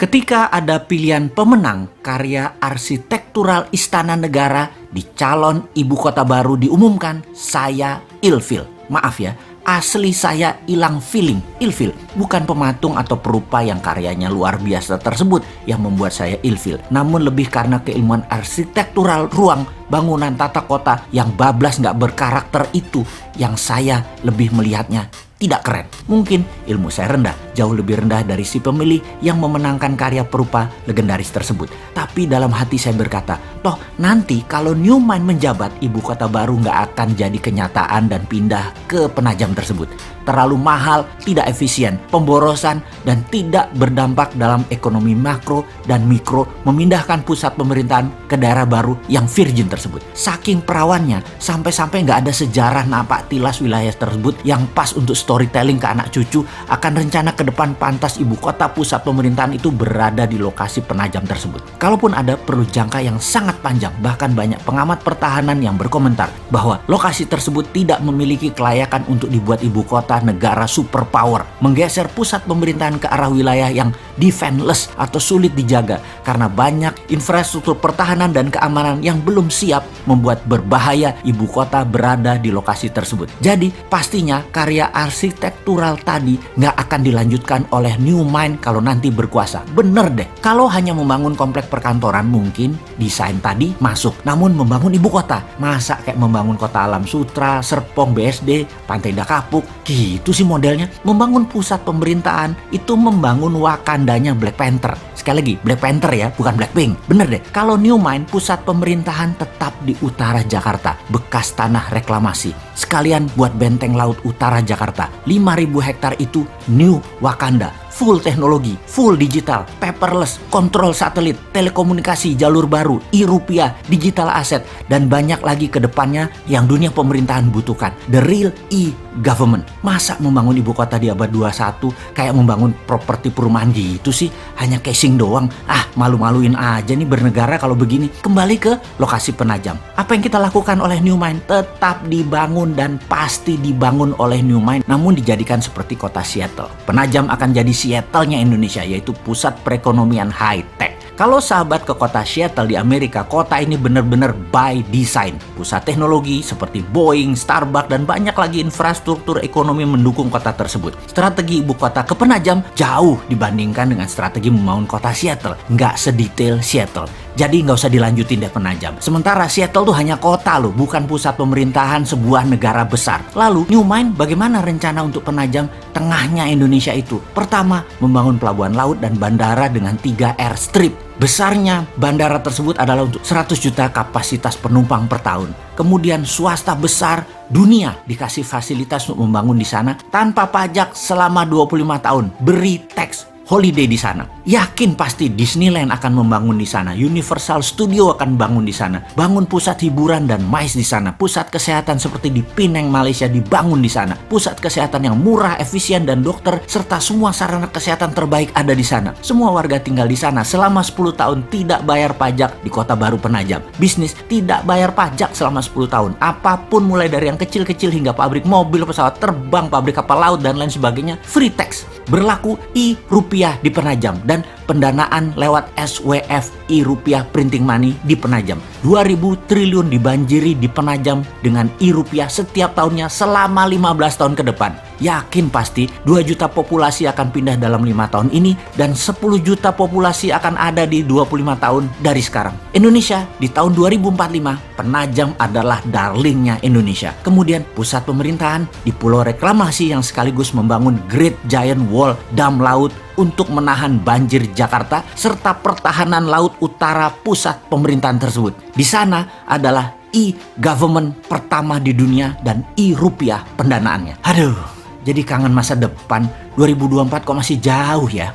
Ketika ada pilihan pemenang karya arsitektural istana negara di calon ibu kota baru diumumkan, saya ilfil. Maaf ya, asli saya hilang feeling, ilfil. Bukan pematung atau perupa yang karyanya luar biasa tersebut yang membuat saya ilfil. Namun lebih karena keilmuan arsitektural ruang, bangunan tata kota yang bablas nggak berkarakter itu yang saya lebih melihatnya tidak keren. Mungkin ilmu saya rendah, jauh lebih rendah dari si pemilih yang memenangkan karya perupa legendaris tersebut. Tapi dalam hati saya berkata, toh nanti kalau Newmind menjabat, ibu kota baru nggak akan jadi kenyataan dan pindah ke Penajam tersebut. Terlalu mahal, tidak efisien, pemborosan, dan tidak berdampak dalam ekonomi makro dan mikro memindahkan pusat pemerintahan ke daerah baru yang virgin tersebut. Saking perawannya, sampai-sampai nggak ada sejarah napak tilas wilayah tersebut yang pas untuk storytelling ke anak cucu akan rencana ke depan pantas ibu kota pusat pemerintahan itu berada di lokasi Penajam tersebut. Kalaupun ada, perlu jangka yang sangat panjang. Bahkan banyak pengamat pertahanan yang berkomentar bahwa lokasi tersebut tidak memiliki kelayakan untuk dibuat ibu kota negara superpower, menggeser pusat pemerintahan ke arah wilayah yang defenseless atau sulit dijaga karena banyak infrastruktur pertahanan dan keamanan yang belum siap, membuat berbahaya ibu kota berada di lokasi tersebut. Jadi pastinya karya arsitektural tadi nggak akan dilanjutkan oleh Newmind kalau nanti berkuasa. Bener deh, kalau hanya membangun komplek perkantoran mungkin desain tadi masuk, namun membangun ibu kota, masa kayak membangun kota Alam Sutra, Serpong, BSD, Pantai Dakapuk, gitu sih modelnya. Membangun pusat pemerintahan itu membangun Wakandanya Black Panther. Sekali lagi, Black Panther ya, bukan Blackpink. Bener deh, kalau Newmind pusat pemerintahan tetap di utara Jakarta, bekas tanah reklamasi. Sekalian buat benteng laut utara Jakarta. 5.000 hektar itu New Wakanda. Full teknologi, full digital, paperless, kontrol satelit, telekomunikasi jalur baru, e-rupiah, digital aset, dan banyak lagi ke depannya yang dunia pemerintahan butuhkan. The real e-government. Masa membangun ibu kota di abad 21 kayak membangun properti perumahan gitu sih? Hanya casing doang. Malu-maluin aja nih bernegara kalau begini. Kembali ke lokasi Penajam. Apa yang kita lakukan oleh Newmind? Tetap dibangun dan pasti dibangun oleh Newmind, namun dijadikan seperti kota Seattle. Penajam akan jadi Seattle-nya Indonesia, yaitu pusat perekonomian high-tech. Kalau sahabat ke kota Seattle di Amerika, kota ini benar-benar by design. Pusat teknologi seperti Boeing, Starbucks, dan banyak lagi infrastruktur ekonomi mendukung kota tersebut. Strategi ibu kota ke Penajam jauh dibandingkan dengan strategi membangun kota Seattle. Nggak sedetail Seattle. Jadi nggak usah dilanjutin deh Penajam. Sementara Seattle tuh hanya kota loh, bukan pusat pemerintahan sebuah negara besar. Lalu Newmind bagaimana rencana untuk Penajam tengahnya Indonesia itu? Pertama, membangun pelabuhan laut dan bandara dengan 3 airstrip. Besarnya bandara tersebut adalah untuk 100 juta kapasitas penumpang per tahun. Kemudian swasta besar dunia dikasih fasilitas untuk membangun di sana tanpa pajak selama 25 tahun. Beri tax holiday di sana. Yakin pasti Disneyland akan membangun di sana. Universal Studio akan bangun di sana. Bangun pusat hiburan dan MICE di sana. Pusat kesehatan seperti di Penang, Malaysia dibangun di sana. Pusat kesehatan yang murah, efisien, dan dokter serta semua sarana kesehatan terbaik ada di sana. Semua warga tinggal di sana selama 10 tahun tidak bayar pajak di kota baru Penajam. Bisnis tidak bayar pajak selama 10 tahun. Apapun mulai dari yang kecil-kecil hingga pabrik mobil, pesawat terbang, pabrik kapal laut, dan lain sebagainya free tax. Berlaku e-rupiah di Penajam dan pendanaan lewat SWF e-rupiah printing money di Penajam. 2.000 triliun dibanjiri di Penajam dengan e-rupiah setiap tahunnya selama 15 tahun ke depan. Yakin pasti 2 juta populasi akan pindah dalam 5 tahun ini dan 10 juta populasi akan ada di 25 tahun dari sekarang. Indonesia di tahun 2045, Penajam adalah darlingnya Indonesia. Kemudian pusat pemerintahan di Pulau Reklamasi yang sekaligus membangun Great Giant Wall dam laut untuk menahan banjir Jakarta serta pertahanan laut utara pusat pemerintahan tersebut. Di sana adalah e-government pertama di dunia dan e-rupiah pendanaannya. Aduh, jadi kangen masa depan. 2024 kok masih jauh ya.